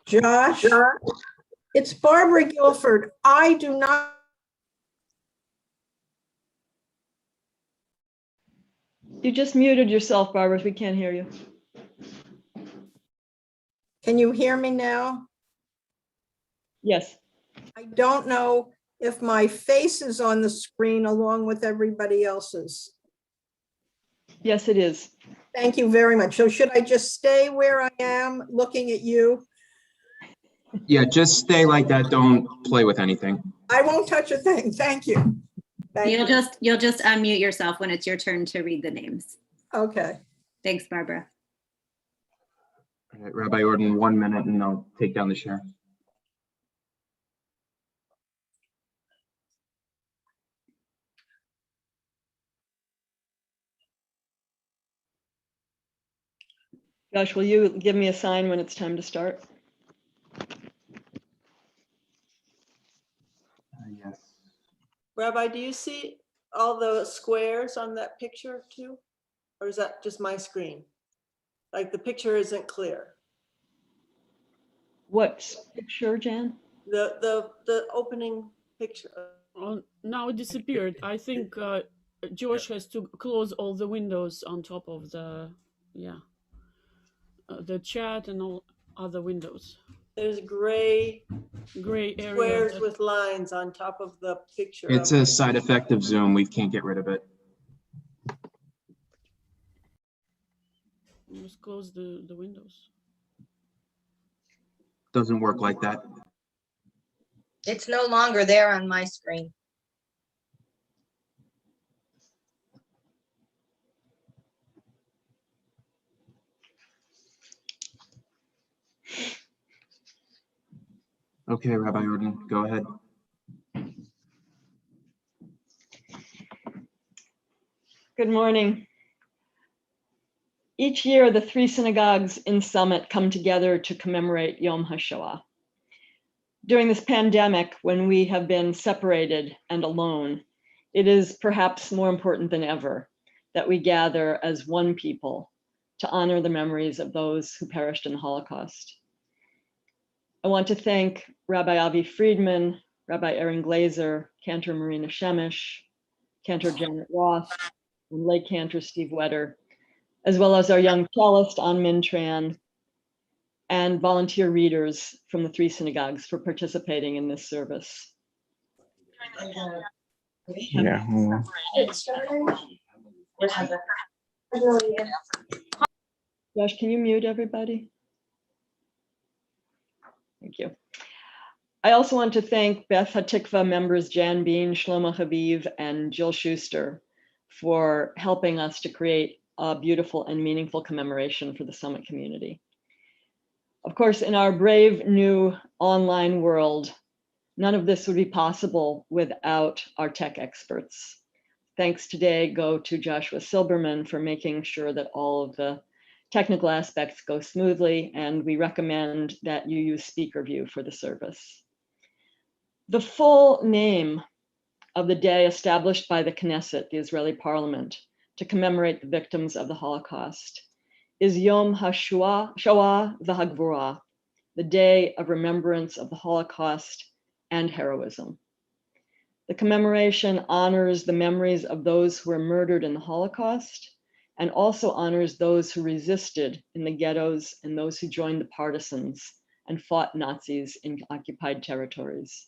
Josh, it's Barbara Guilford. I do not. You just muted yourself, Barbara. We can't hear you. Can you hear me now? Yes. I don't know if my face is on the screen along with everybody else's. Yes, it is. Thank you very much. So should I just stay where I am looking at you? Yeah, just stay like that. Don't play with anything. I won't touch a thing. Thank you. You'll just unmute yourself when it's your turn to read the names. Okay. Thanks, Barbara. All right, Rabbi Orton, 1 minute and I'll take down the share. Josh, will you give me a sign when it's time to start? Yes. Rabbi, do you see all the squares on that picture too? Or is that just my screen? Like the picture isn't clear. What picture, Jan? The opening picture. Now it disappeared. I think Josh has to close all the windows on top of the, the chat and all other windows. There's gray Area. squares with lines on top of the picture. It's a side effect of Zoom. We can't get rid of it. Just close the windows. Doesn't work like that. It's no longer there on my screen. Okay, Rabbi Orton, go ahead. Good morning. Each year, the three synagogues in Summit come together to commemorate Yom HaShoah. During this pandemic, when we have been separated and alone, it is perhaps more important than ever that we gather as one people to honor the memories of those who perished in the Holocaust. I want to thank Rabbi Avi Friedman, Rabbi Aaron Glazer, Cantor Marina Shemesh, Cantor Janet Roth, and lay Cantor Steve Wetter, as well as our young cellist An Min Tran, and volunteer readers from the three synagogues for participating in this service. Yeah. Josh, can you mute everybody? Thank you. I also want to thank Beth Hatikva members Jan Bean, Shlomo Haviv, and Jill Schuster for helping us to create a beautiful and meaningful commemoration for the Summit community. Of course, in our brave new online world, none of this would be possible without our tech experts. Thanks today go to Joshua Silberman for making sure that all of the technical aspects go smoothly, and we recommend that you use SpeakerView for the service. The full name of the day established by the Knesset, the Israeli parliament, to commemorate the victims of the Holocaust is Yom HaShoah v'Hagvura, the Day of Remembrance of the Holocaust and Heroism. The commemoration honors the memories of those who were murdered in the Holocaust and also honors those who resisted in the ghettos and those who joined the partisans and fought Nazis in occupied territories.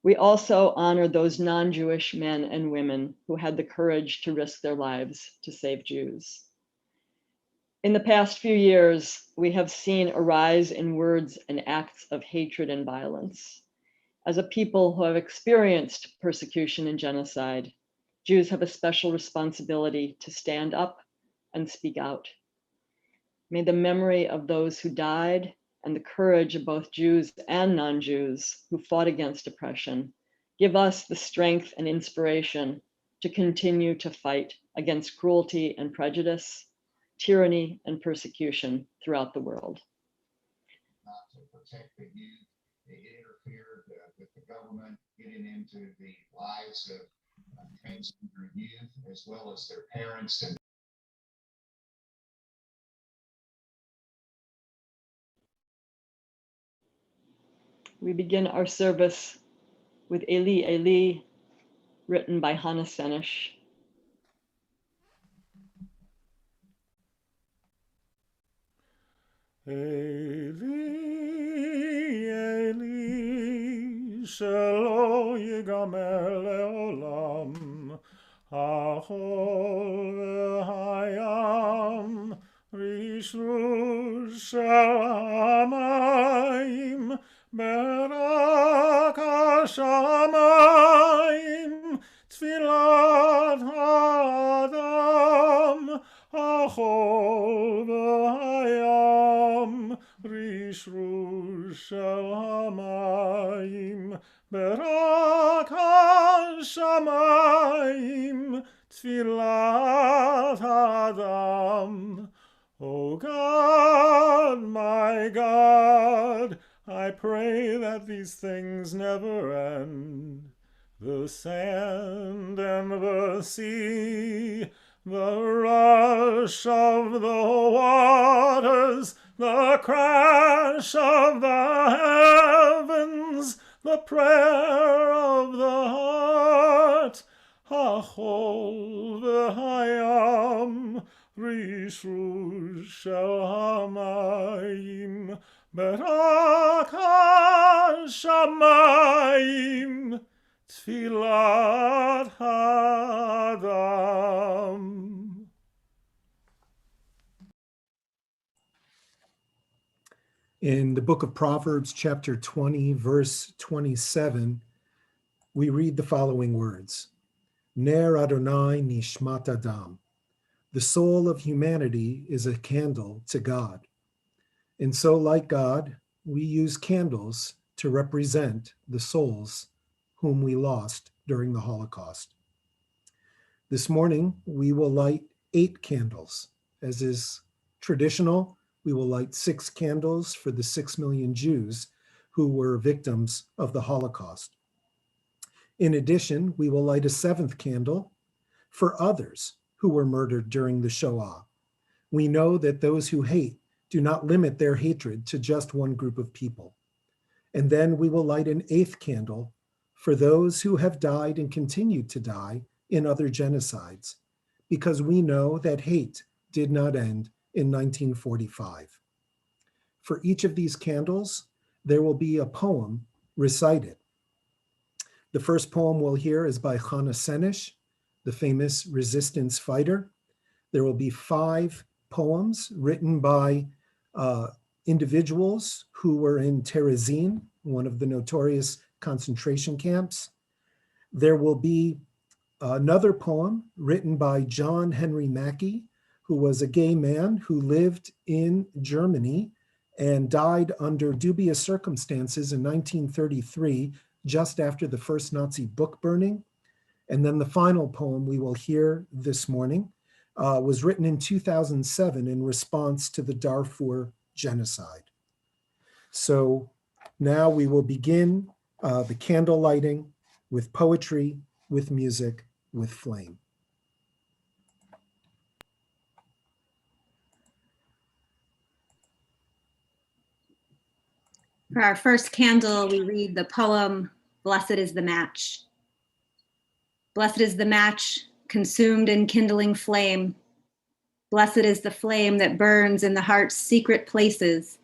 We also honor those non-Jewish men and women who had the courage to risk their lives to save Jews. In the past few years, we have seen a rise in words and acts of hatred and violence. As a people who have experienced persecution and genocide, Jews have a special responsibility to stand up and speak out. May the memory of those who died and the courage of both Jews and non-Jews who fought against oppression give us the strength and inspiration to continue to fight against cruelty and prejudice, tyranny and persecution throughout the world. Not to protect the youth, they interfered with the government getting into the lives of transgender youth as well as their parents and We begin our service with Eli Eli, written by Hannah Senish. Eli, Eli, shelo yigamer leolam, hachol v'hayam, rishrush shel hamayim, berak hashamayim, tfilat ha'adam, hachol v'hayam, rishrush shel hamayim, berak hashamayim, tfilat ha'adam. O God, my God, I pray that these things never end. The sand and the sea, the rush of the waters, the crash of the heavens, the prayer of the heart, hachol v'hayam, rishrush shel hamayim, berak hashamayim, tfilat hadam. In the book of Proverbs, chapter 20, verse 27, we read the following words: Ner Adonai nishmat adam. The soul of humanity is a candle to God. And so, like God, we use candles to represent the souls whom we lost during the Holocaust. This morning, we will light 8 candles. As is traditional, we will light 6 candles for the 6 million Jews who were victims of the Holocaust. In addition, we will light a 7th candle for others who were murdered during the Shoah. We know that those who hate do not limit their hatred to just one group of people. And then we will light an 8th candle for those who have died and continue to die in other genocides, because we know that hate did not end in 1945. For each of these candles, there will be a poem recited. The first poem we'll hear is by Hannah Senish, the famous resistance fighter. There will be 5 poems written by individuals who were in Terezin, one of the notorious concentration camps. There will be another poem written by John Henry Mackey, who was a gay man who lived in Germany and died under dubious circumstances in 1933, just after the first Nazi book burning. And then the final poem we will hear this morning was written in 2007 in response to the Darfur genocide. So now we will begin the candle lighting with poetry, with music, with flame. For our first candle, we read the poem, Blessed is the Match. Blessed is the match consumed in kindling flame. Blessed is the flame that burns in the heart's secret places.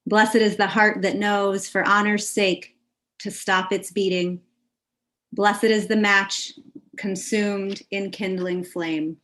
Blessed is the heart that knows, for honor's sake, to stop its beating. Blessed is the match consumed in kindling flame.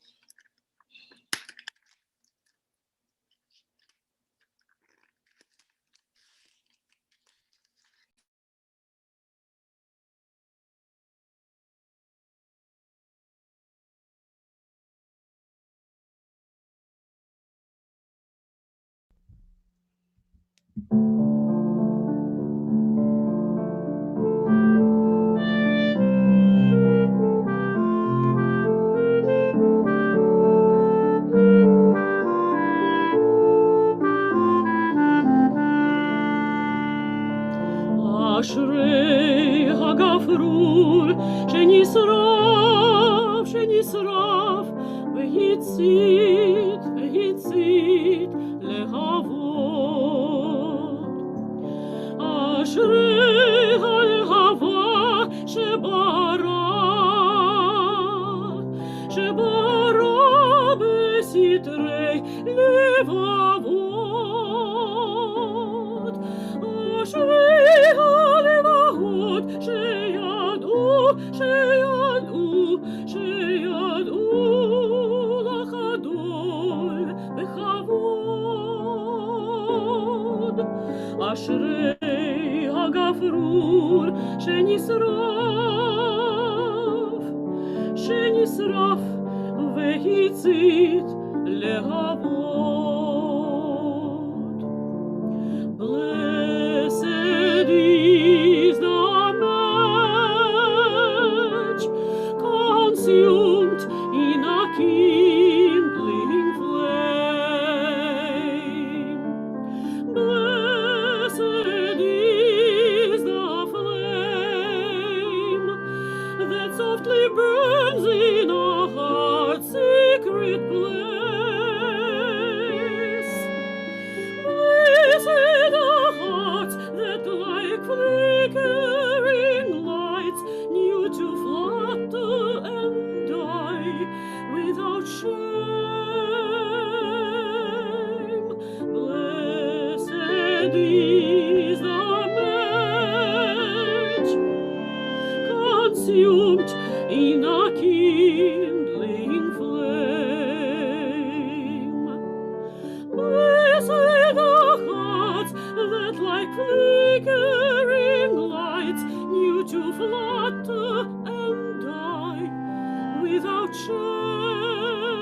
אשרי הגפרור שנשרף, שנשרף והצית, והצית להבות. אשרי הלהבה שברא בסתרי לבבות. אשרי הלבבות שידעו לחדול בכבוד. אשרי הגפרור שנשרף והצית להבות. Blessed is the match consumed in a kindling flame. Blessed is the flame that softly burns in a heart's secret place. Blessed the hearts that like flickering lights knew to flutter and die without shame. Blessed is the match consumed in a kindling flame. Blessed the hearts that like flickering lights knew to flutter and die without shame.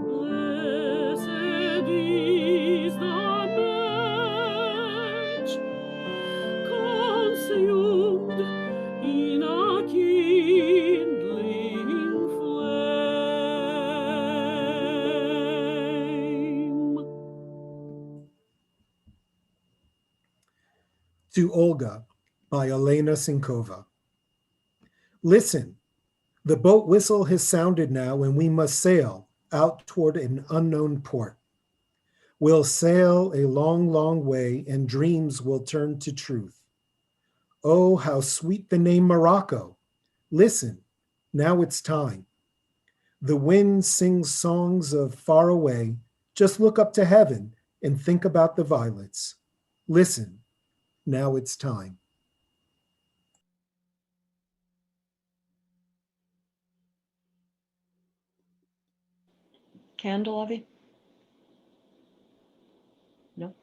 Blessed is the match consumed in a kindling flame. To Olga by Elena Sinkova. Listen, the boat whistle has sounded now and we must sail out toward an unknown port. We'll sail a long, long way and dreams will turn to truth. Oh, how sweet the name Morocco. Listen, now it's time. The wind sings songs of far away. Just look up to heaven and think about the violets. Listen, now it's time. Candle, Avi? No?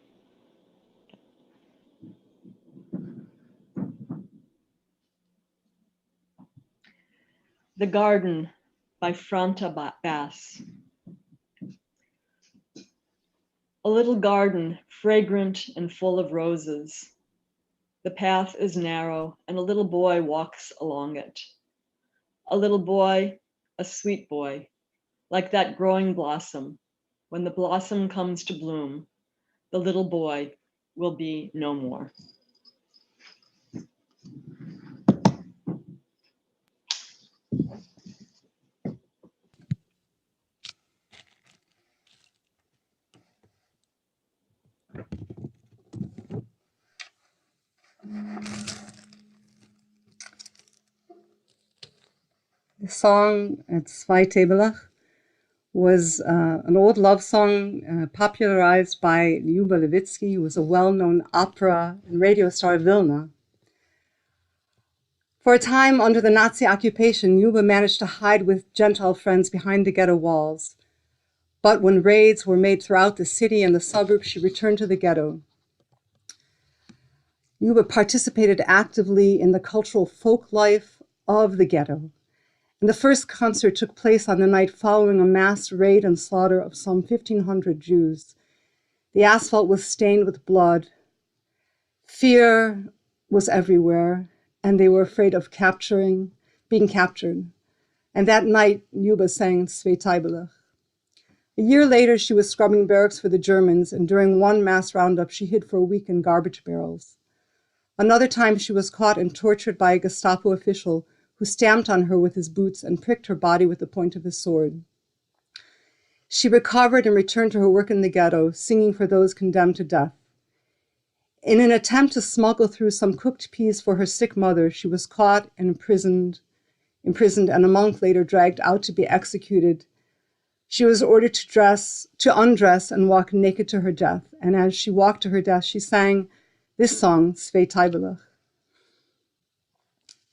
The Garden by Franta Bass. A little garden, fragrant and full of roses. The path is narrow and a little boy walks along it. A little boy, a sweet boy, like that growing blossom. When the blossom comes to bloom, the little boy will be no more. The song at Zweite Belach was an old love song popularized by Lyuba Levitsky, who was a well-known opera and radio star of Vilna. For a time under the Nazi occupation, Lyuba managed to hide with Gentile friends behind the ghetto walls. But when raids were made throughout the city and the suburbs, she returned to the ghetto. Lyuba participated actively in the cultural folk life of the ghetto. And the first concert took place on the night following a mass raid and slaughter of some 1,500 Jews. The asphalt was stained with blood. Fear was everywhere, and they were afraid of being captured. And that night, Lyuba sang Svetai Belach. A year later, she was scrubbing barracks for the Germans, and during one mass roundup, she hid for a week in garbage barrels. Another time, she was caught and tortured by a Gestapo official who stamped on her with his boots and pricked her body with the point of his sword. She recovered and returned to her work in the ghetto, singing for those condemned to death. In an attempt to smuggle through some cooked peas for her sick mother, she was caught and imprisoned, and a month later dragged out to be executed. She was ordered to undress and walk naked to her death. And as she walked to her death, she sang this song, Zwei Teibelach.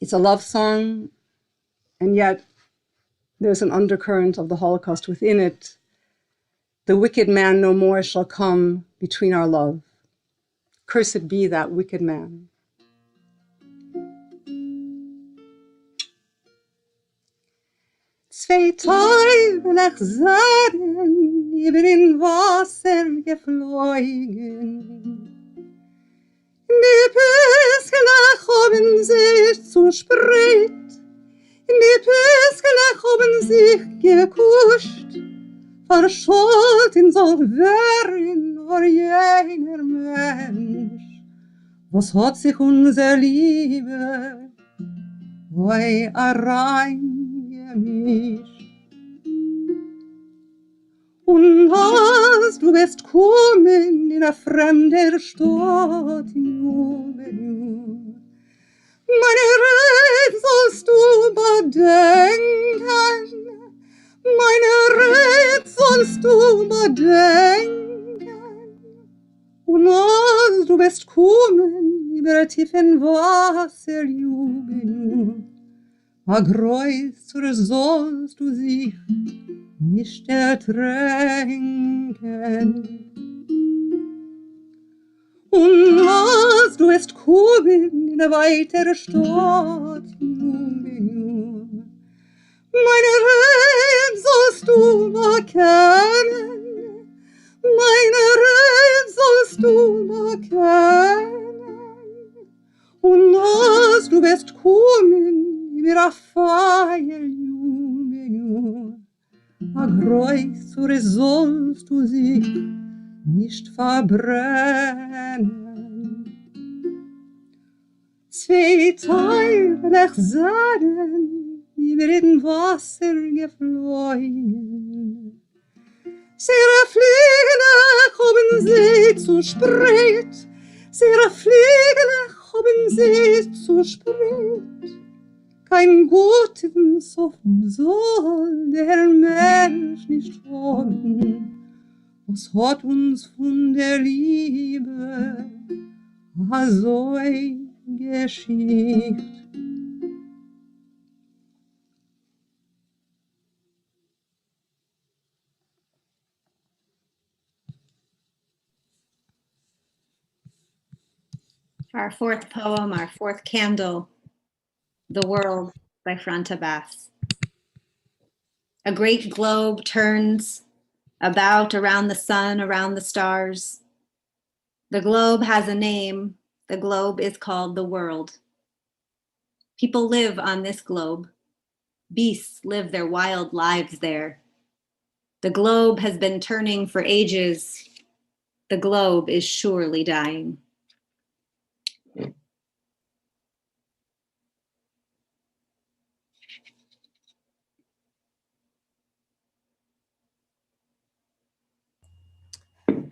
It's a love song, and yet there's an undercurrent of the Holocaust within it. The wicked man no more shall come between our love. Cursed be that wicked man. Zwei Teufel seien über den Wasser geflogen. Die Püskelach haben sich zuspreit, die Püskelach haben sich gekuscht, verschollt in so wären nur jener Mensch. Was hat sich unsere Liebe wei reingemischt? Und als du wirst kommen in a fremder Stadt in Jubel, meine Red sollst du bedenken, meine Red sollst du bedenken. Und als du wirst kommen über tiefen Wasser Jubel, a größer sollst du sich nicht ertränken. Und als du wirst kommen in eine weitere Stadt, meine Red sollst du bekennen, meine Red sollst du bekennen. Und als du wirst kommen über a Feier, a größere sollst du sich nicht verbrennen. Zwei Teufel seien über den Wasser geflogen. Ihre Flügel haben sie zu spreit, ihre Flügel haben sie zu spreit. Kein guten Soffen soll der Mensch nicht haben. Was hat uns von der Liebe so geschieht? Our fourth poem, our fourth candle, The World by Franta Bass. A great globe turns about around the sun, around the stars. The globe has a name. The globe is called the world. People live on this globe. Beasts live their wild lives there. The globe has been turning for ages. The globe is surely dying.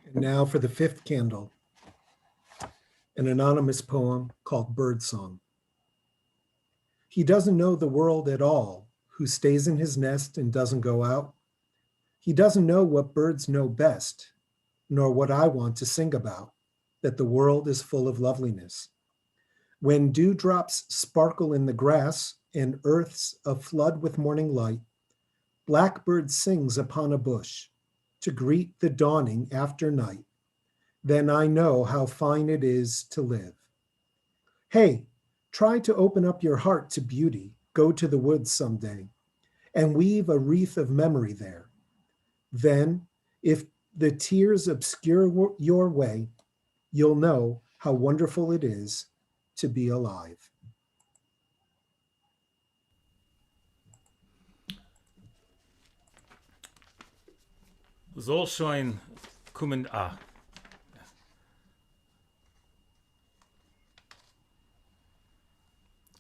And now for the fifth candle, an anonymous poem called Birdsong. He doesn't know the world at all, who stays in his nest and doesn't go out. He doesn't know what birds know best, nor what I want to sing about, that the world is full of loveliness. When dewdrops sparkle in the grass and earth's aflood with morning light, blackbird sings upon a bush to greet the dawning after night. Then I know how fine it is to live. Hey, try to open up your heart to beauty. Go to the woods someday and weave a wreath of memory there. Then, if the tears obscure your way, you'll know how wonderful it is to be alive. Solschein kommen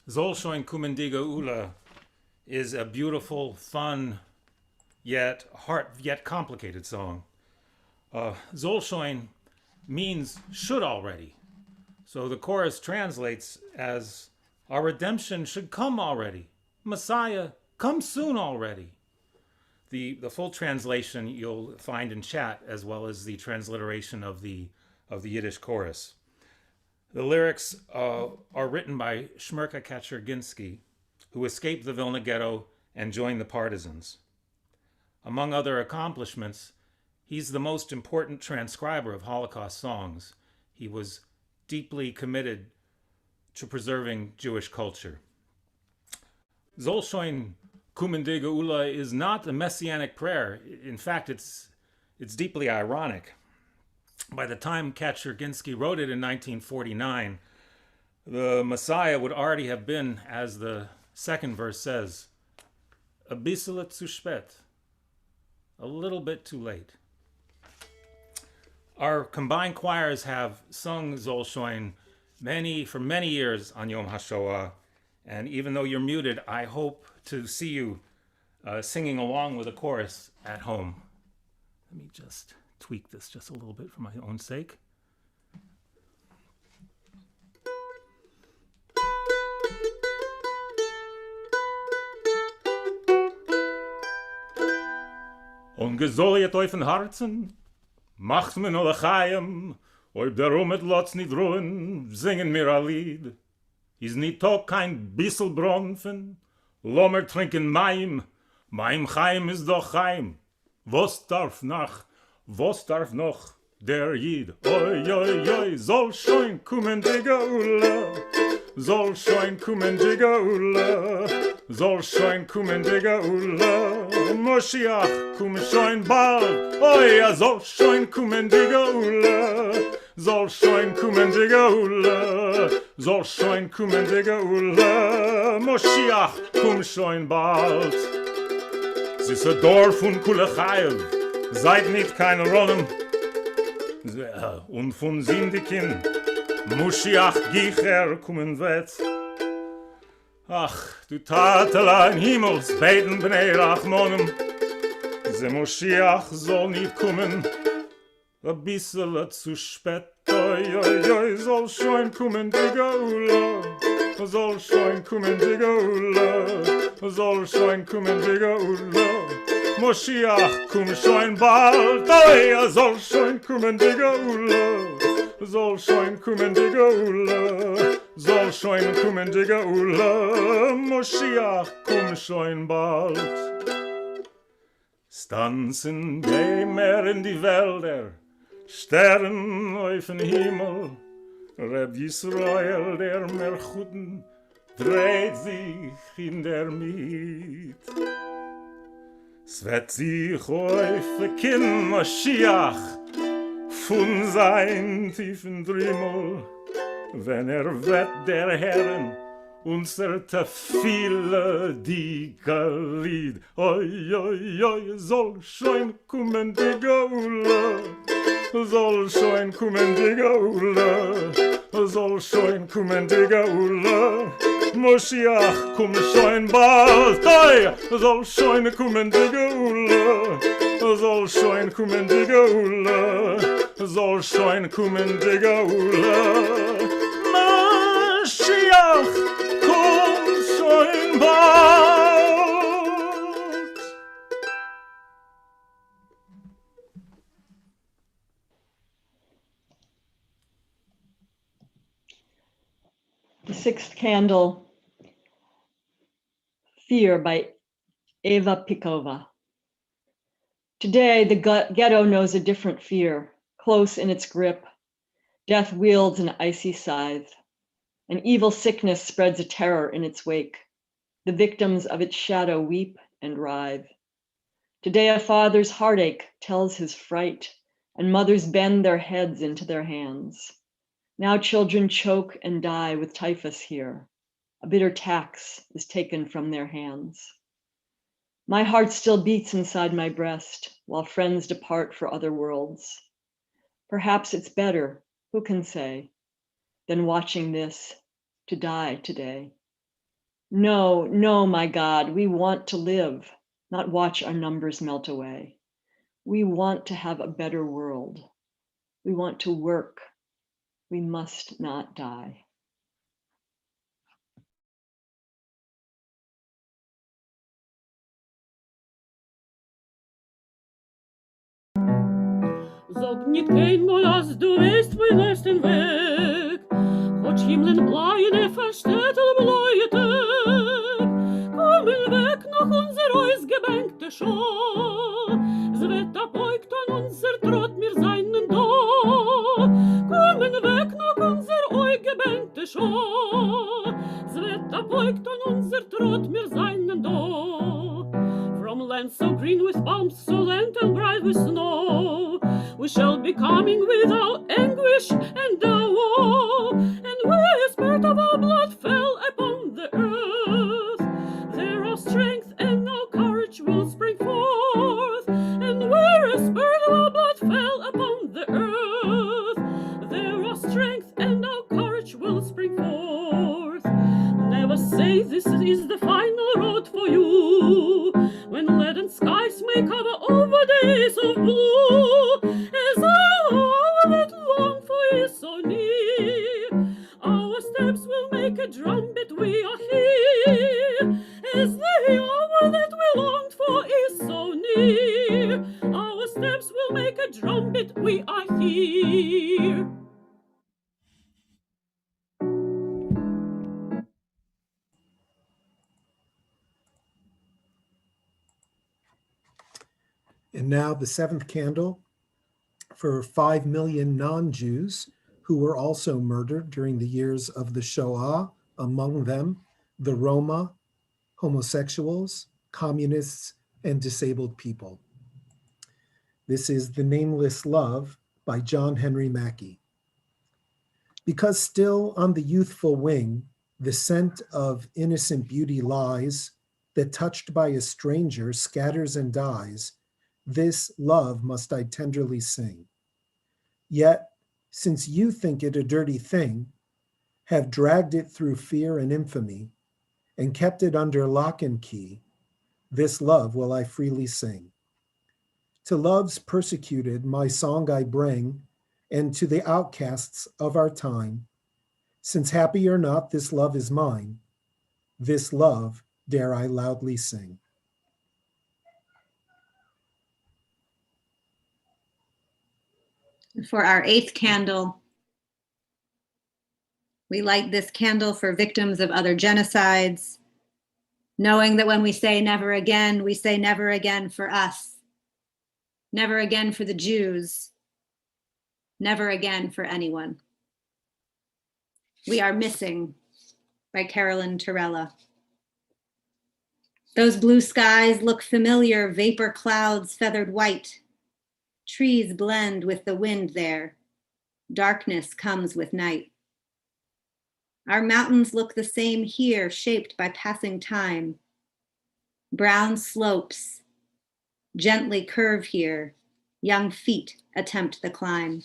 Solschein Kumendiga Ula is a beautiful, fun, yet complicated song. Solschein means should already. So the chorus translates as, our redemption should come already. Messiah, come soon already. The full translation you'll find in chat, as well as the transliteration of the Yiddish chorus. The lyrics are written by Shmerka Kaczerginski, who escaped the Vilna ghetto and joined the partisans. Among other accomplishments, he's the most important transcriber of Holocaust songs. He was deeply committed to preserving Jewish culture. Zolshoin Kumende Geula is not a messianic prayer. In fact, it's deeply ironic. By the time Kaczerginski wrote it in 1949, the Messiah would already have been, as the second verse says, a bissel zu spät, a little bit too late. Our combined choirs have sung Zolshoin for many years on Yom HaShoah, and even though you're muted, I hope to see you singing along with the chorus at home. Let me just tweak this just a little bit for my own sake. Und gesoliet euch von Herzen, macht mir nur Chaim, ob der mit Lotz nicht ruhen, singen mir ein Lied. Is nicht auch kein bissel Bronfen, lommer trinken Maim, Maim Chaim ist doch Chaim. Was darf noch der Jid? Oi, oi, oi, soll schon kommen die Geula, soll schon kommen die Geula, soll schon kommen die Geula, Moschiach, komm schon bald, oi, soll schon kommen die Geula, soll schon kommen die Geula, soll schon kommen die Geula, Moschiach, komm schon bald. Es ist ein Dorf und Kulechaev, seid nicht keine Rollen, und von Sindikin, Moschiach, Gicher, kommen wird. Ach, du Tatelein Himmels, beten Bnei Rachmonim, ze Moschiach soll nicht kommen, a bissel zu spät, oi, oi, oi, soll schon kommen die Geula, soll schon kommen die Geula, soll schon kommen die Geula, Moschiach, komm schon bald, oi, soll schon kommen die Geula, soll schon kommen die Geula, soll schon kommen die Geula, Moschiach, komm schon bald. Stanzen gehen mehr in die Wälder, Stern auf den Himmel, Reb Yisrael, der Merchuten, dreht sich in der Miet. Es wird sich auf Kind Moschiach von sein tiefen Drimmel, wenn wird der Herren unser Tafile dicke Lied. Oi, oi, oi, soll schon kommen die Geula, soll schon kommen die Geula, soll schon kommen die Geula, Moschiach, komm schon bald, oi, soll schon kommen die Geula, soll schon kommen die Geula, soll schon kommen die Geula, Moschiach, komm schon bald. The Sixth Candle, Fear by Eva Pikova. Today, the ghetto knows a different fear, close in its grip. Death wields an icy scythe. An evil sickness spreads a terror in its wake. The victims of its shadow weep and writhe. Today, a father's heartache tells his fright, and mothers bend their heads into their hands. Now children choke and die with typhus here. A bitter tax is taken from their hands. My heart still beats inside my breast while friends depart for other worlds. Perhaps it's better, who can say, than watching this, to die today. No, no, my God, we want to live, not watch our numbers melt away. We want to have a better world. We want to work, We must not die. Sag nicht keinmal, als du weißt, mein letzten Weg. Choć himlen blajene verstädel bläuete. Kommen weg nach unser ausgebänkte Schau. Sveta beugt an unser Trott, mir seinen da. Kommen weg nach unser ausgebänkte Schau. Sveta beugt an unser Trott, mir seinen da. From land so green with palms, so lent and bright with snow, we shall be coming without anguish and woe. And where a spirit of our blood fell upon the earth, there our strength and our courage will spring forth. And where a spirit of our blood fell upon the earth, there our strength and our courage will spring forth. Never say this is the final road for you, when leaden skies may cover over days of blue, as our that long for is so near. Our steps will make a drumbeat, we are here, as the hour that we longed for is so near. Our steps will make a drumbeat, we are here. And now the seventh candle for 5 million non-Jews who were also murdered during the years of the Shoah, among them the Roma, homosexuals, communists, and disabled people. This is The Nameless Love by John Henry Mackey. Because still on the youthful wing, the scent of innocent beauty lies, that touched by a stranger scatters and dies, this love must I tenderly sing. Yet, since you think it a dirty thing, have dragged it through fear and infamy, and kept it under lock and key, this love will I freely sing. To love's persecuted my song I bring, and to the outcasts of our time, since happy or not this love is mine, this love dare I loudly sing. For our eighth candle, we light this candle for victims of other genocides, knowing that when we say never again, we say never again for us, never again for the Jews, never again for anyone. We Are Missing by Carolyn Torella. Those blue skies look familiar, vapor clouds feathered white. Trees blend with the wind there. Darkness comes with night. Our mountains look the same here, shaped by passing time. Brown slopes gently curve here. Young feet attempt the climb.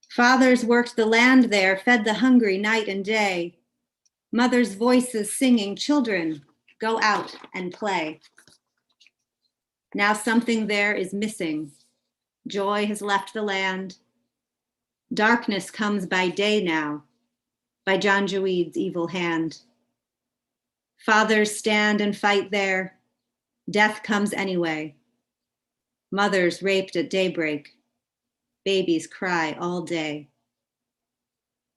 Fathers worked the land there, fed the hungry night and day. Mothers' voices singing, children, go out and play. Now something there is missing. Joy has left the land. Darkness comes by day now, by Janjaweed's evil hand. Fathers stand and fight there. Death comes anyway. Mothers raped at daybreak. Babies cry all day.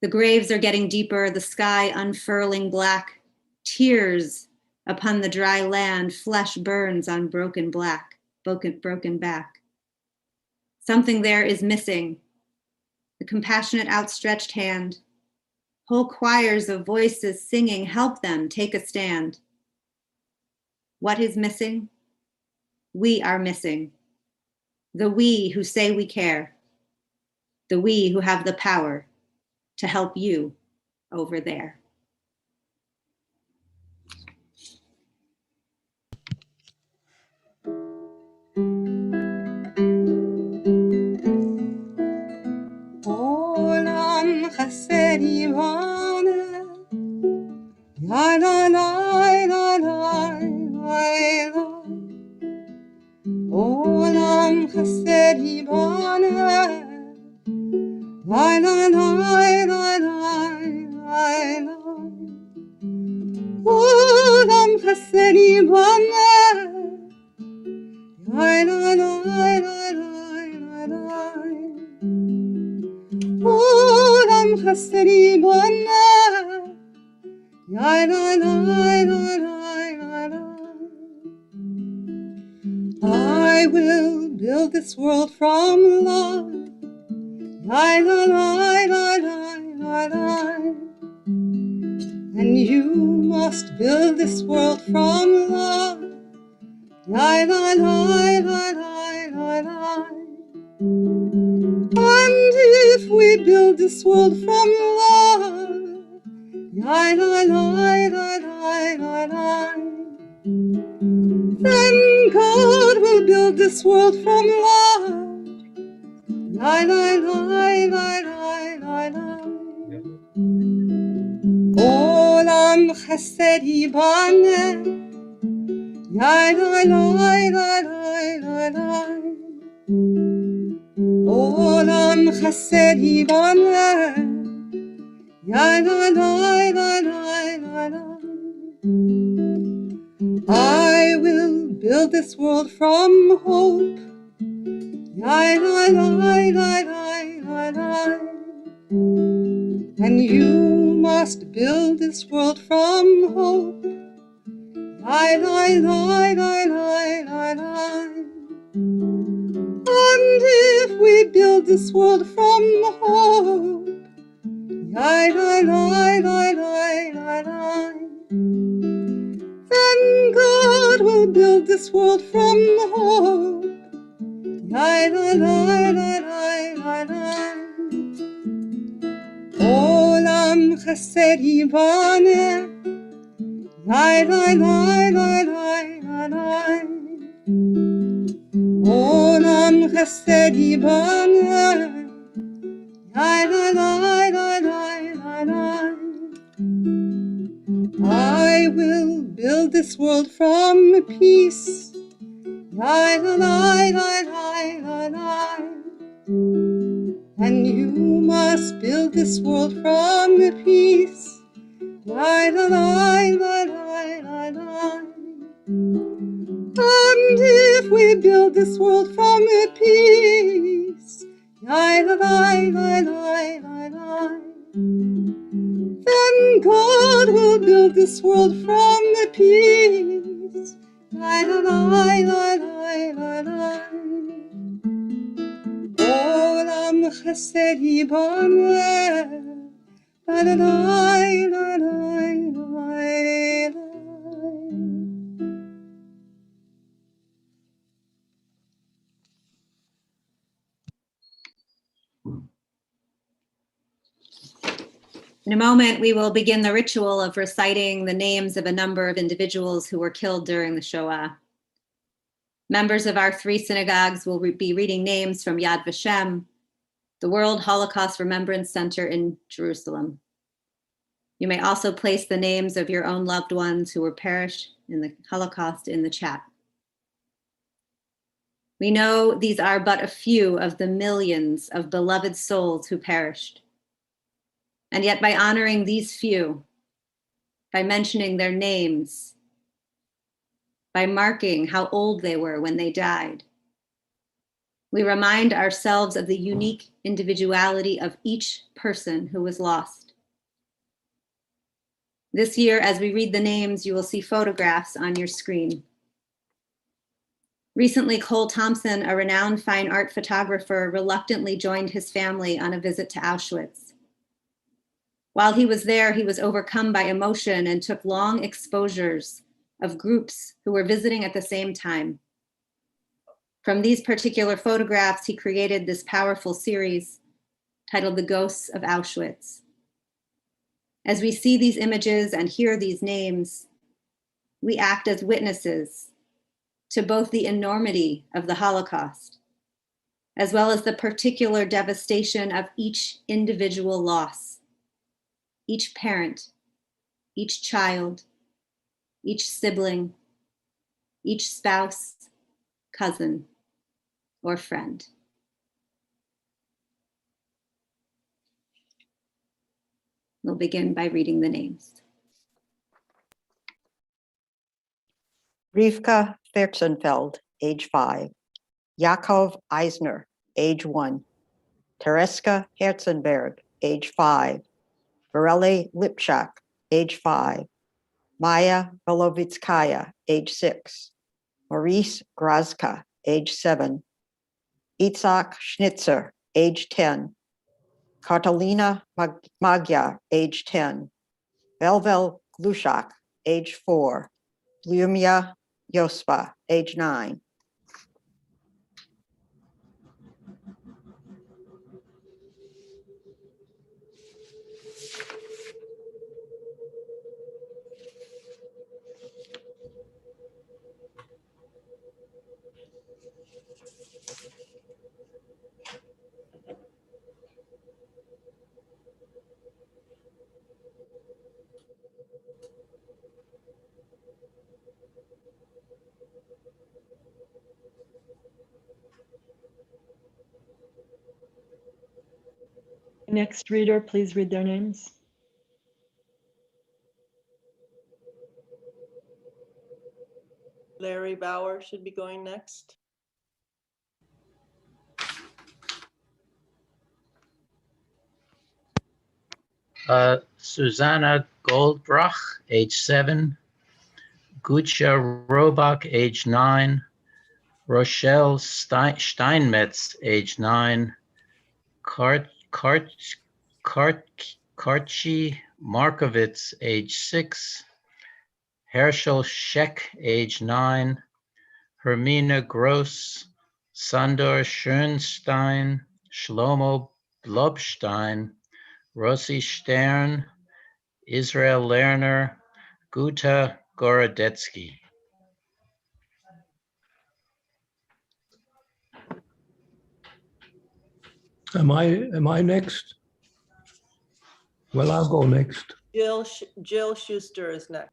The graves are getting deeper, the sky unfurling black. Tears upon the dry land, flesh burns on broken back. Something there is missing. The compassionate outstretched hand. Whole choirs of voices singing, help them, take a stand. What is missing? We are missing. The we who say we care. The we who have the power to help you over there. Olam chaser yivane, la la la la la la. Olam chaser yivane, I la la la la la. Olam chaseni bana. I la la la la la. Olam chaseni bana. I la la la la la. I will build this world from love. La la la la la la la. And you must build this world from love. La la la la la la la. And if we build this world from love, la la la la la la la. Then God will build this world from love. La la la la la la la. Olam chesed yibane. La la la la la la. Olam chesed yibane. La la la la la la. I will build this world from hope. La la la la la la. And you must build this world from hope. La la la la la la. And if we build this world from hope, la la la la la la. Then God will build this world from hope. La la la la la la. Olam chesed yibane. La la la la la la. Olam chesed yibane. La la la la la la. I will build this world from peace. La la la la la la. And you must build this world from peace. La la la la la la. And if we build this world from peace, la la la la la la. Then God will build this world from peace. La la la la la la. Olam chesed yibane. La la la la la la. In a moment, we will begin the ritual of reciting the names of a number of individuals who were killed during the Shoah. Members of our 3 synagogues will be reading names from Yad Vashem, the World Holocaust Remembrance Center in Jerusalem. You may also place the names of your own loved ones who were perished in the Holocaust in the chat. We know these are but a few of the millions of beloved souls who perished. And yet by honoring these few, by mentioning their names, by marking how old they were when they died, we remind ourselves of the unique individuality of each person who was lost. This year, as we read the names, you will see photographs on your screen. Recently, Cole Thompson, a renowned fine art photographer, reluctantly joined his family on a visit to Auschwitz. While he was there, he was overcome by emotion and took long exposures of groups who were visiting at the same time. From these particular photographs, he created this powerful series titled The Ghosts of Auschwitz. As we see these images and hear these names, we act as witnesses to both the enormity of the Holocaust, as well as the particular devastation of each individual loss, each parent, each child, each sibling, each spouse, cousin, or friend. We'll begin by reading the names. Rivka Fürstenfeld, age 5. Yakov Eisner, age 1. Tereska Herzenberg, age 5. Borele Lipchak, age 5. Maya Belovitskaya, age 6. Maurice Grazka, age 7. Itzhak Schnitzer, age 10. Katalina Magyar, age 10. Velvel Glushak, age 4. Lyumia Yospa, age 9. Next reader, please read their names. Larry Bauer should be going next. Susanna Goldbrach, age 7. Gucha Robach, age 9. Rochelle Steinmetz, age 9. Karchi Markovitz, age 6. Herschel Scheck, age 9. Hermina Gross, Sandor Schönstein, Shlomo Blobstein, Rossi Stern, Israel Lerner, Guta Gorodetsky. Am I next? Well, I'll go next. Jill Schuster is next.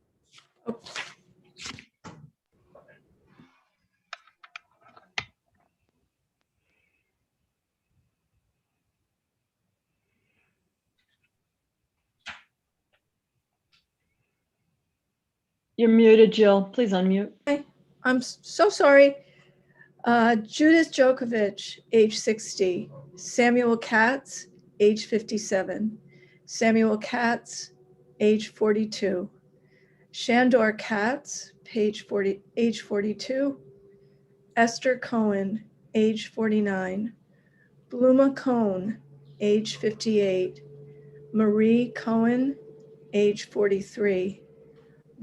You're muted, Jill. Please unmute. I'm so sorry. Judith Djokovic, age 60. Samuel Katz, age 57. Samuel Katz, age 42. Shandor Katz, age 42. Esther Cohen, age 49. Bluma Cohn, age 58. Marie Cohen, age 43.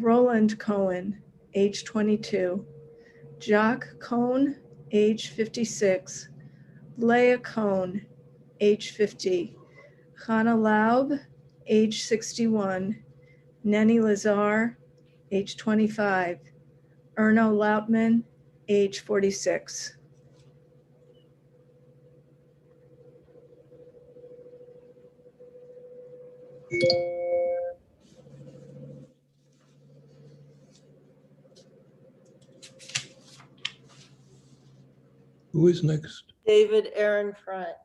Roland Cohen, age 22. Jacques Cohn, age 56. Leah Cohn, age 50. Chana Laub, age 61. Nenny Lazar, age 25. Erno Lautman, age 46. Who is next? David Ehrenfried.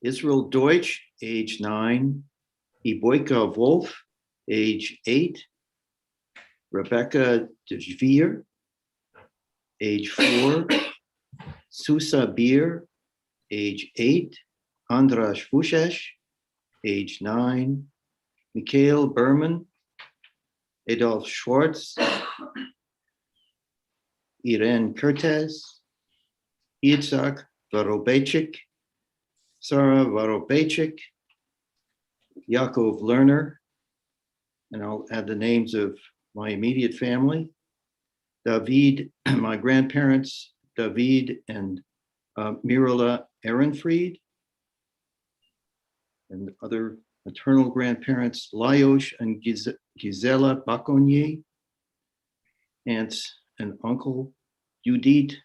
Israel Deutsch, age 9. Iboika Wolf, age 8. Rebecca de Vier, age 4. Susa Beer, age 8. Andras Fushesh, age 9. Mikhail Berman, Adolf Schwartz, Irene Kertész, Itzhak Vorobeychik, Sarah Vorobeychik, Yaakov Lerner, and I'll add the names of my immediate family. David, my grandparents, David and Mirala Ehrenfried, and other maternal grandparents, Lajos and Gisela Baconnier, aunts and uncle, Judith,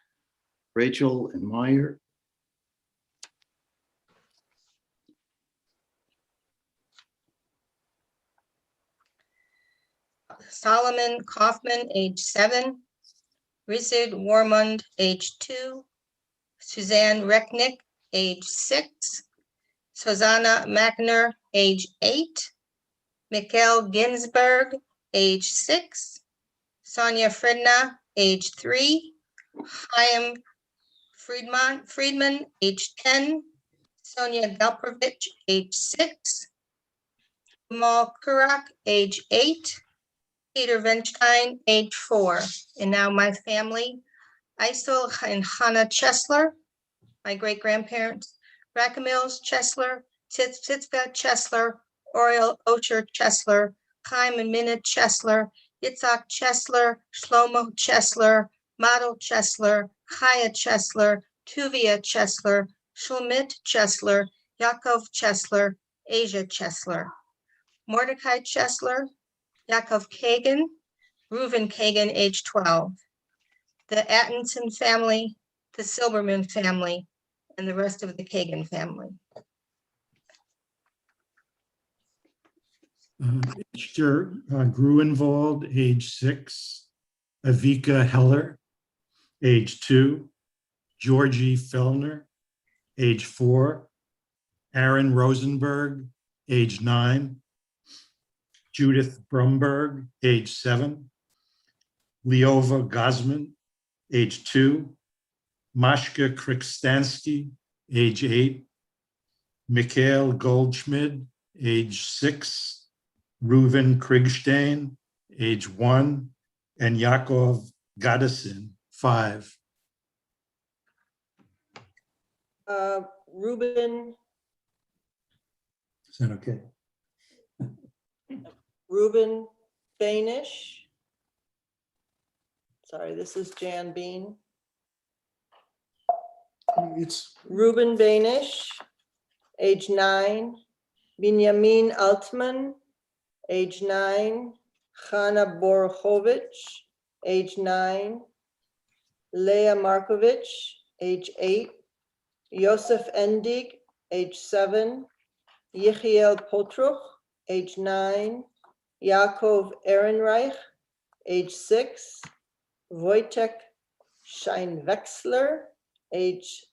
Rachel, and Meyer. Solomon Kaufman, age 7. Rizid Warmund, age 2. Suzanne Recknick, age 6. Susanna Magner, age 8. Mikhail Ginsberg, age 6. Sonia Fridna, age 3. Chaim Friedman, age 10. Sonia Galprovich, age 6. Kamal Kurak, age 8. Peter Venstein, age 4. And now my family, Isel and Hannah Chesler, my great-grandparents, Rakamils Chesler, Sitzka Chesler, Oriel Osher Chesler, Chaim and Minna Chesler, Yitzhak Chesler, Shlomo Chesler, Model Chesler, Chaya Chesler, Tuvia Chesler, Shlomit Chesler, Yaakov Chesler, Asia Chesler, Mordecai Chesler, Yaakov Kagan, Reuven Kagan, age 12, the Atkinson family, the Silberman family, and the rest of the Kagan family. Esther Gruenwald, age 6. Avika Heller, age 2. Georgie Fellner, age 4. Aaron Rosenberg, age 9. Judith Brumberg, age 7. Leova Gosman, age 2. Mashka Krikstansky, age 8. Mikhail Goldschmidt, age 6. Reuven Kriegstein, age 1. And Yaakov Gadesin, 5. Reuben Is that okay? Bainish. Sorry, this is Jan Bean. It's Reuben Bainish, age 9. Binyamin Altman, age 9. Chana Borchovich, age 9. Leah Markovich, age 8. Yosef Endig, age 7. Yechiel Potruch, age 9. Yaakov Ehrenreich, age 6. Wojtek Scheinwechsler, age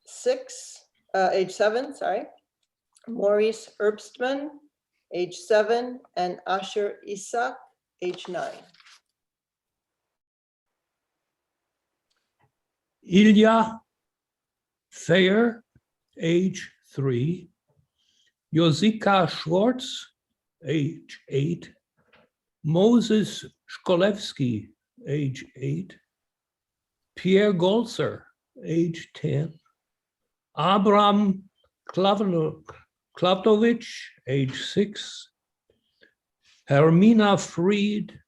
7, sorry. Maurice Herbstman, age 7, and Asher Isak, age 9. Ilya Feyer, age 3. Josika Schwartz, age 8. Moses Shkolevsky, age 8. Pierre Golzer, age 10. Abram Klavnovich, age 6. Hermina Fried,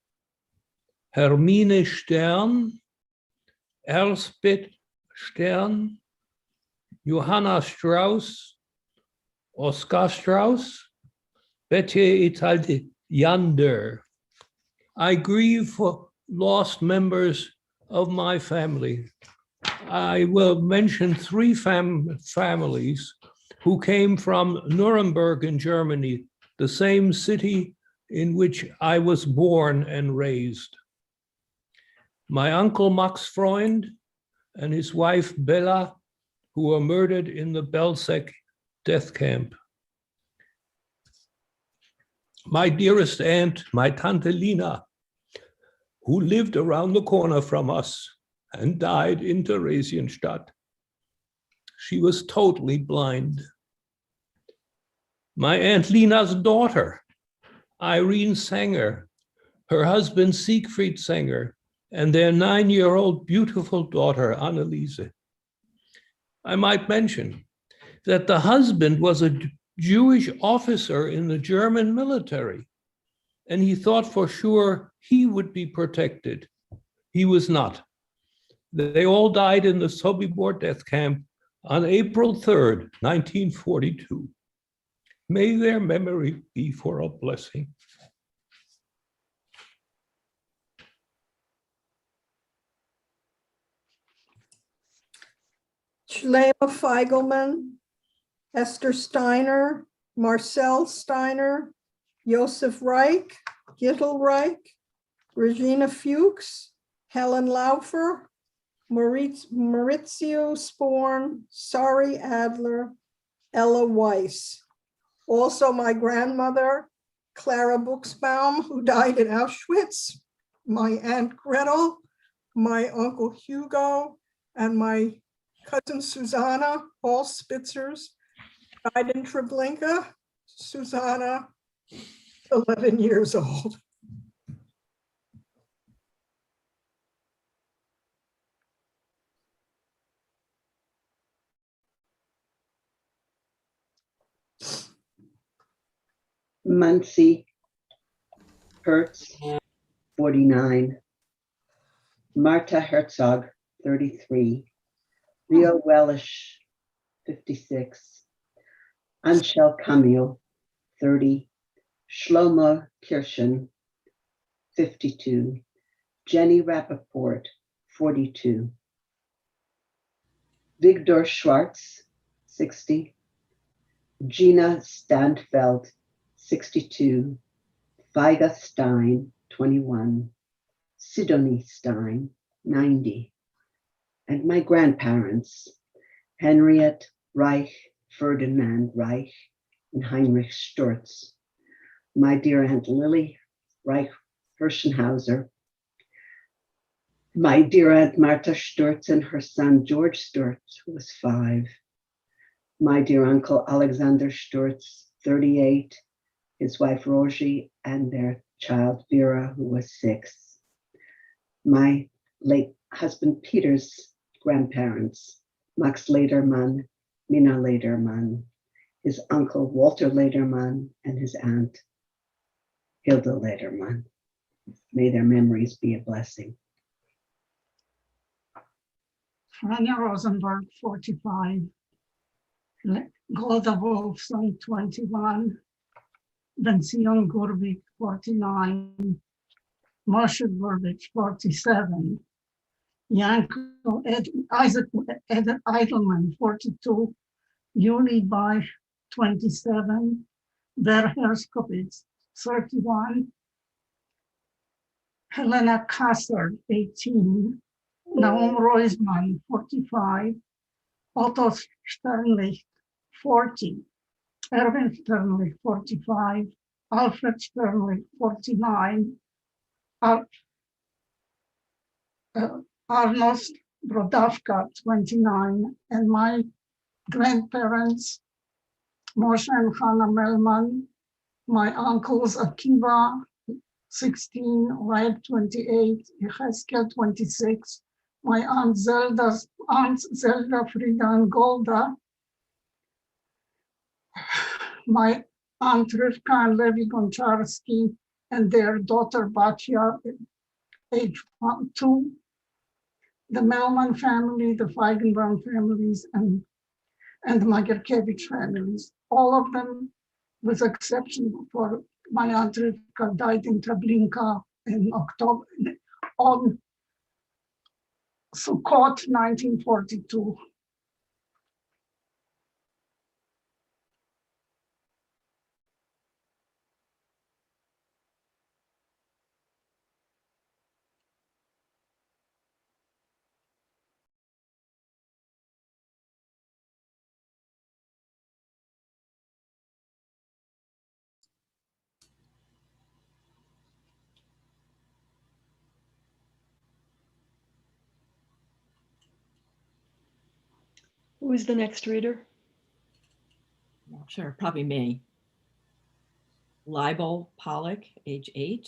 Hermine Stern, Elspeth Stern, Johanna Strauss, Oskar Strauss, Betty Italyander. I grieve for lost members of my family. I will mention 3 families who came from Nuremberg in Germany, the same city in which I was born and raised. My uncle Max Freund and his wife Bella, who were murdered in the Belzec death camp. My dearest aunt, my Tante Lina, who lived around the corner from us and died in Theresienstadt. She was totally blind. My Aunt Lina's daughter, Irene Sanger, her husband Siegfried Sanger, and their 9-year-old beautiful daughter, Anneliese. I might mention that the husband was a Jewish officer in the German military, and he thought for sure he would be protected. He was not. They all died in the Sobibor death camp on April 3rd, 1942. May their memory be for a blessing. Shlema Feigelman, Esther Steiner, Marcel Steiner, Joseph Reich, Gittel Reich, Regina Fuchs, Helen Laufer, Maurizio Sporn, Sari Adler, Ella Weiss. Also my grandmother, Clara Buxbaum, who died in Auschwitz, my Aunt Gretel, my Uncle Hugo, and my cousin Susanna, all Spitzers, died in Treblinka. Susanna, 11 years old. Muncie Hertz, 49. Marta Herzog, 33. Rio Wellish, 56. Anshel Camille, 30. Shlomo Kirschen, 52. Jenny Rappaport, 42. Victor Schwartz, 60. Gina Standfeld, 62. Viga Stein, 21. Sidonie Stein, 90. And my grandparents, Henriette Reich, Ferdinand Reich, and Heinrich Sturz. My dear Aunt Lily Reich Hirschenhauser. My dear Aunt Martha Sturz and her son George Sturz, who was 5. My dear Uncle Alexander Sturz, 38. His wife Rosie and their child Vera, who was 6. My late husband Peter's grandparents, Max Lederman, Mina Lederman, his uncle Walter Lederman, and his aunt Hilda Lederman. May their memories be a blessing. Franja Rosenberg, 45. Golda Wolfson, 21. Benzion Gurbik, 49. Moshe Gurbik, 47. Isaac Eidelman, 42. Yuli Bai, 27. Ber Herskowitz, 31. Helena Kasser, 18. Naum Roisman, 45. Otto Sternlich, 40. Erwin Sternlich, 45. Alfred Sternlich, 49. Arnost Brodavka, 29. And my grandparents, Moshe and Hannah Melman, my uncles Akiva, 16, Raed, 28, Yecheskel, 26, my aunts Zelda, Frida, and Golda, my aunt Rivka and Levi Goncharski, and their daughter Batya, age 2, the Melman family, the Feigenbaum families, and the Magerkevich families. All of them, with exception for my aunt Rivka, died in Treblinka in October, on Sukkot 1942. Who is the next reader? Sure, probably me. Leibel Pollock, age 8.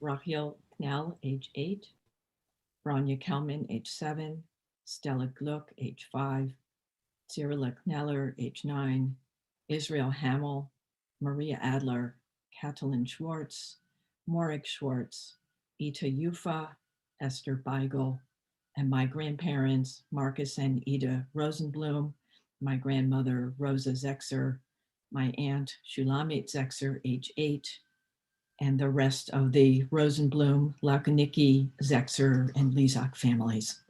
Rachel Knell, age 8. Branya Kelman, age 7. Stella Gluck, age 5. Cyrilla Kneller, age 9. Israel Hamill, Maria Adler, Katalin Schwartz, Morik Schwartz, Ita Yufa, Esther Beigel, and my grandparents, Marcus and Ida Rosenblum, my grandmother, Rosa Zexer, my aunt, Shulamit Zexer, age 8, and the rest of the Rosenblum, Lakoniki, Zexer, and Lizak families.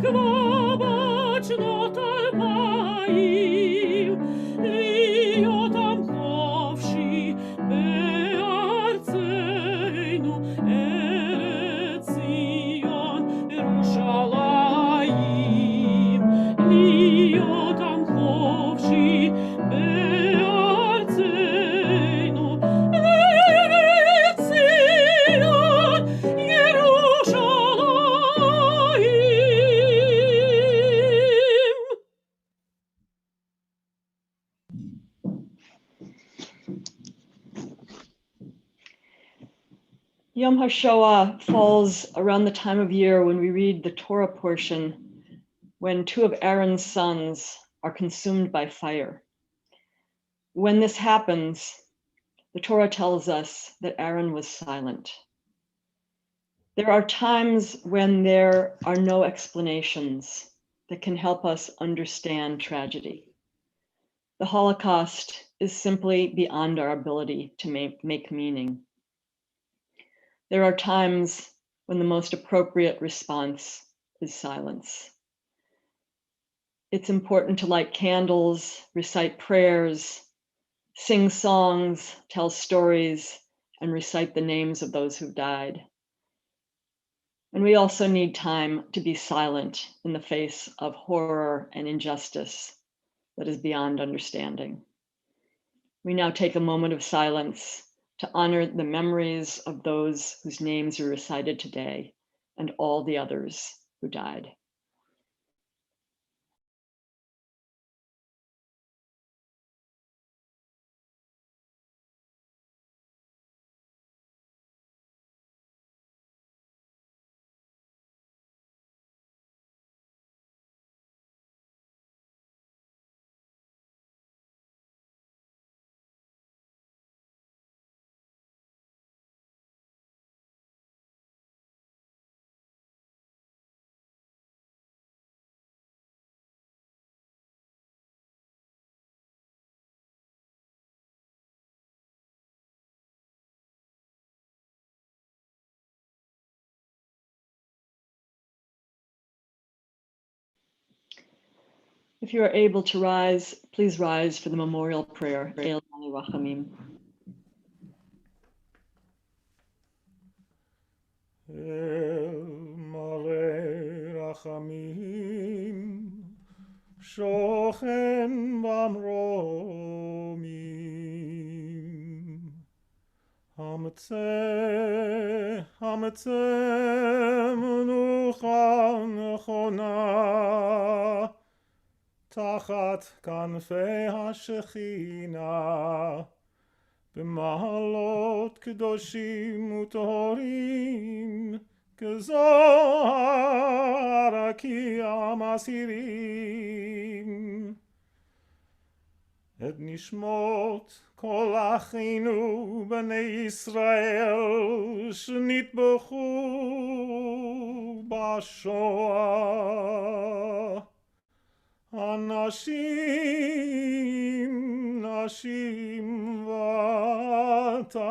תקווה בת שנות 2000, להיות עם חופשי בארצנו, ארץ ציון ירושלים, להיות עם חופשי בארצנו, ארץ ציון ירושלים. Yom HaShoah falls around the time of year when we read the Torah portion, when 2 of Aaron's sons are consumed by fire. When this happens, the Torah tells us that Aaron was silent. There are times when there are no explanations that can help us understand tragedy. The Holocaust is simply beyond our ability to make meaning. There are times when the most appropriate response is silence. It's important to light candles, recite prayers, sing songs, tell stories, and recite the names of those who died. And we also need time to be silent in the face of horror and injustice that is beyond understanding. We now take a moment of silence to honor the memories of those whose names are recited today and all the others who died. If you are able to rise, please rise for the memorial prayer. El Mani Rachamim. El Mare Rachamim, Shochen Bamromim, Hametze Menucha Nechona, Tachat Kanfei HaShechina, במעלות קדושים וטהורים, כזוהר הרקיע מסעירים. את נשמות כל אחינו בני ישראל שנטבחו בשואה. אנשים, נשים וטף,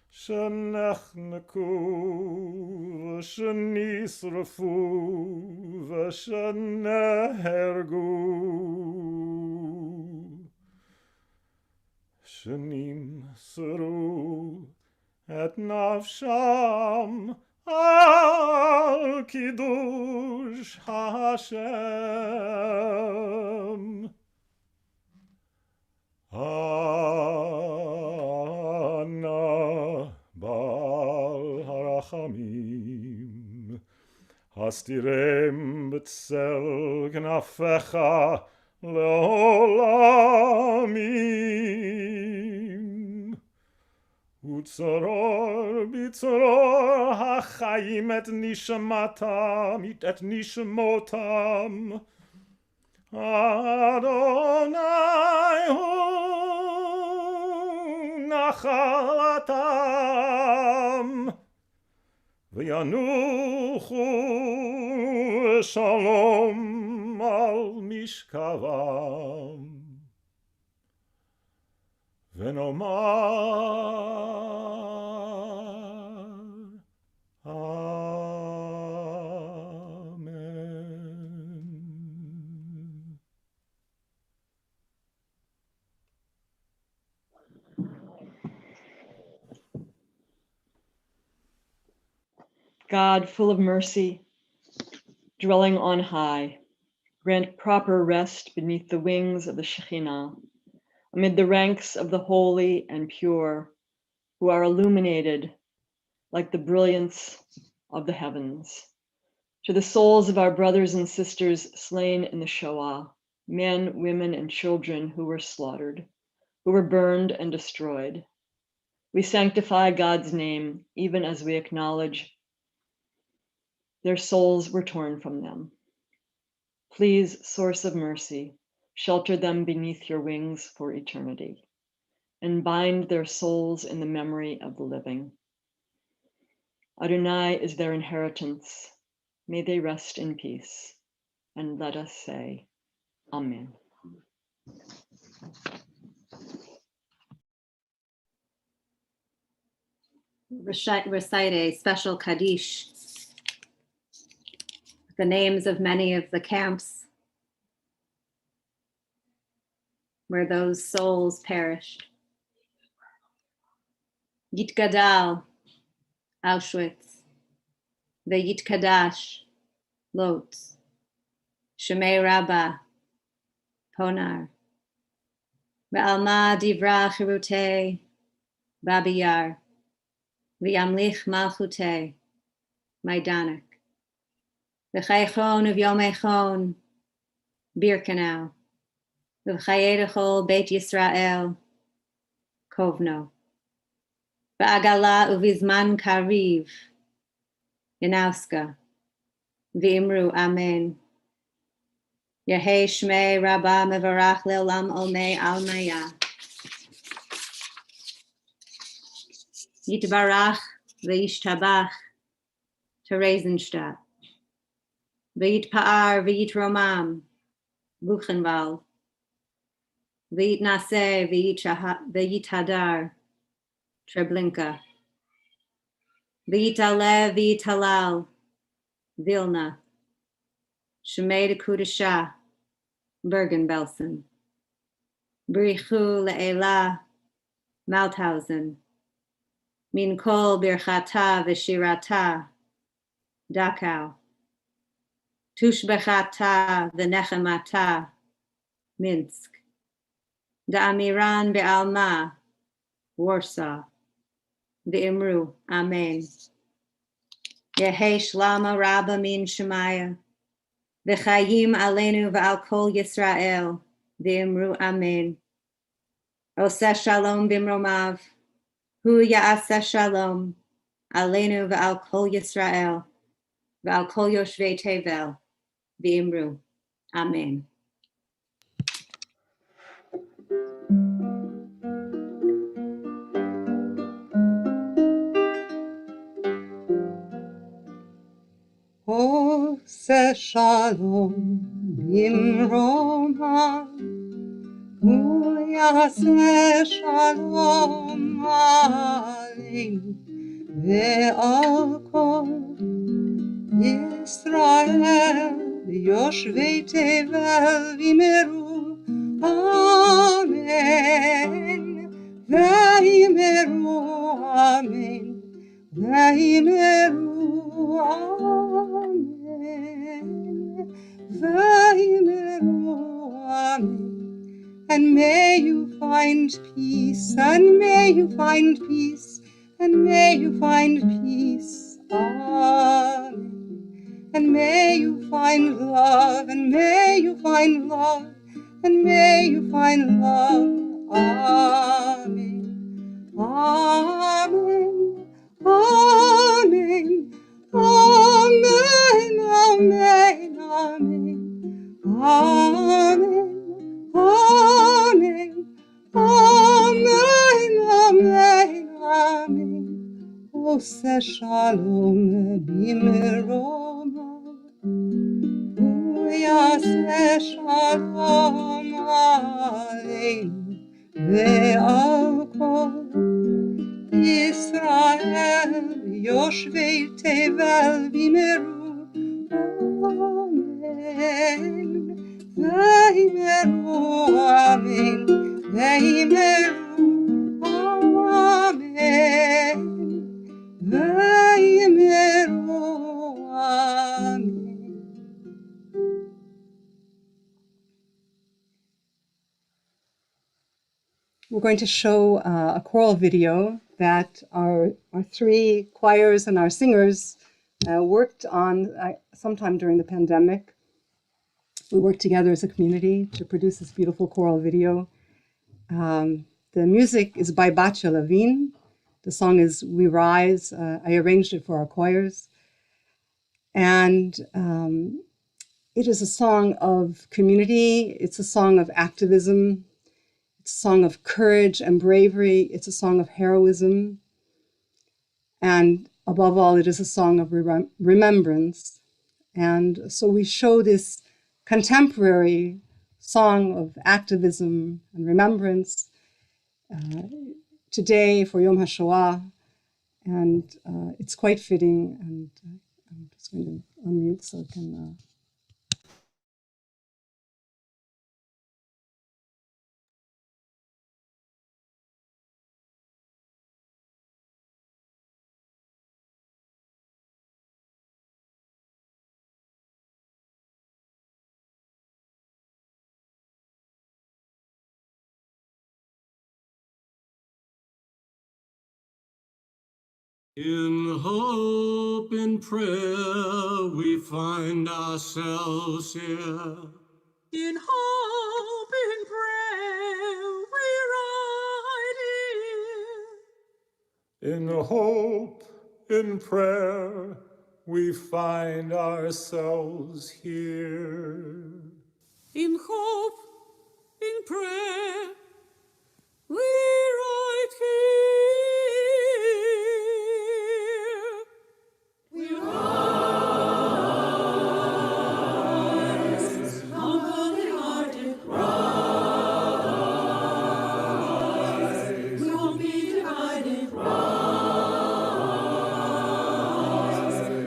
שנחנקו ושנשרפו ושנהרגו, שנמסרו את נפשם על קידוש השם. אנא בעל הרחמים, הסתירם בצל כנפיך לעולמים. וצרור בצרור החיים את נשמתם, את נשמותם. אדוני הוא נחלתם, וינוחו שלום על משכבם. ונאמר God, full of mercy, dwelling on high, grant proper rest beneath the wings of the Shekhinah, amid the ranks of the holy and pure, who are illuminated like the brilliance of the heavens. To the souls of our brothers and sisters slain in the Shoah, men, women, and children who were slaughtered, who were burned and destroyed, we sanctify God's name, even as we acknowledge their souls were torn from them. Please, source of mercy, shelter them beneath your wings for eternity, and bind their souls in the memory of the living. Adonai is their inheritance. May they rest in peace. And let us say, Amen. Recite a special Kaddish, the names of many of the camps where those souls perished. Yitgadal, Auschwitz, Veyitkadash, Lotz, Shemei Rabbah, Ponar, Ve'alma Divra Chirutei, Babi Yar, V'yamlich Malchutei, Maidanek, V'chaychon of Yomechon, Birkenau, V'chayedechol Beit Yisrael, Kovno, V'agala Uvizman Kariv, Yanauska, V'imru Amen. Yehei Shmei Rabbah Mevarach Le'olam Olmei Almaya. Yitbarach V'yishtabach Theresienstadt. V'yitpa'ar V'yitromam Buchenwald. V'yitnaseh V'yithadar Treblinka. V'yitaleh V'yitalal Vilna. Shemei de Kudashah, Bergen-Belsen. Berichu le'elah, Mauthausen. Min kol birchata v'shirata, Dachau. Tushbechata v'nechemata, Minsk. Da'amiran be'alma, Warsaw. V'imru, Amen. Yehei shlama rabba min shemaya. V'chayim aleinu v'al kol Yisrael, v'imru amen. Oseh shalom bimromav, hu ya'aseh shalom, aleinu v'al kol Yisrael, v'al kol yoshvei tevel, v'imru amen. Oseh shalom bimromav, hu ya'aseh shalom aleinu ve'al kol Yisrael yoshvei tevel v'imru amen ve'imru amen ve'imru amen ve'imru amen. And may you find peace, and may you find peace, and may you find peace. Amen. And may you find love, and may you find love, and may you find love. Amen. Amen. Amen. Amen. Amen. Amen. Amen. Amen, amen, amen, amen. Oseh shalom bimroma, hu ya'aseh shalom aleinu ve'al kol Yisrael yoshvei tevel v'imru amen. Ve'imru amen, ve'imru amen, ve'imru we're going to show a choral video that our three choirs and our singers worked on sometime during the pandemic. We worked together as a community to produce this beautiful choral video. The music is by Batya Levine. The song is We Rise. I arranged it for our choirs. And it is a song of community. It's a song of activism. It's a song of courage and bravery. It's a song of heroism. And above all, it is a song of remembrance. And so we show this contemporary song of activism and remembrance today for Yom HaShoah. And it's quite fitting. And I'm just going to unmute so I can... In hope, in prayer, we find ourselves here. In hope, in prayer, we ride here. In hope, in prayer, we find ourselves here. In hope, in prayer, we ride here. We rise, humbly hearted, rise. We won't be divided, rise.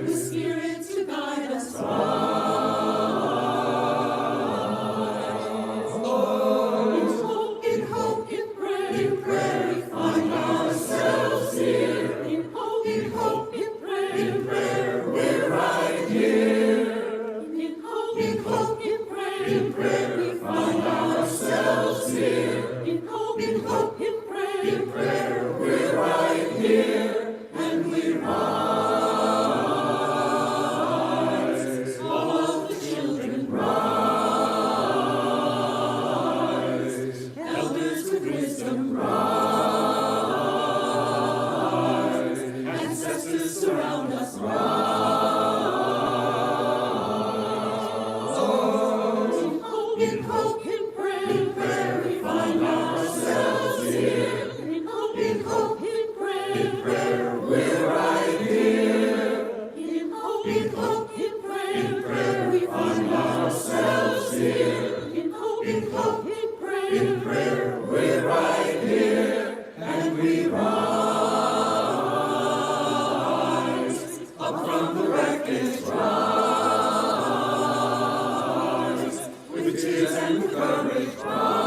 With spirits to guide us, in hope, in prayer, we find ourselves here. In hope, in prayer, we're right here. In hope, in prayer, we find ourselves here. In hope, in prayer, we're right here, and we rise. All of the children rise. Elders with wisdom rise. Ancestors surround us rise. In hope, in prayer, we find ourselves here. In hope, in prayer, we're right here. In hope, in prayer, we find ourselves here. In hope, in prayer, we're right here, and we rise. Up from the wreckage, rise. With tears and with courage, rise.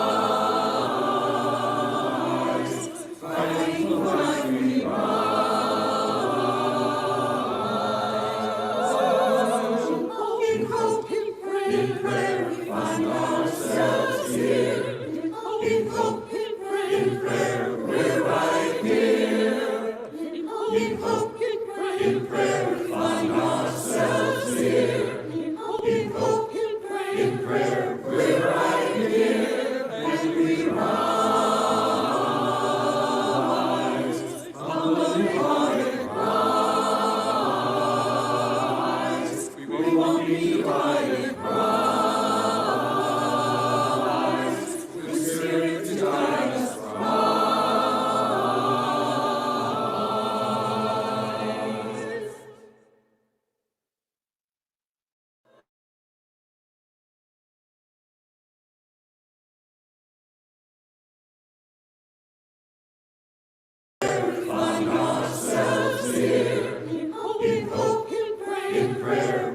Fighting for life, we rise. In hope, in prayer, we find ourselves here. In hope, in prayer, we're right here. In hope, in prayer, we find ourselves here. In hope, in prayer, we're right here, and we rise. Humbly hearted, rise. We won't be divided, rise. With spirit to guide us, rise. Find ourselves here. In hope, in prayer,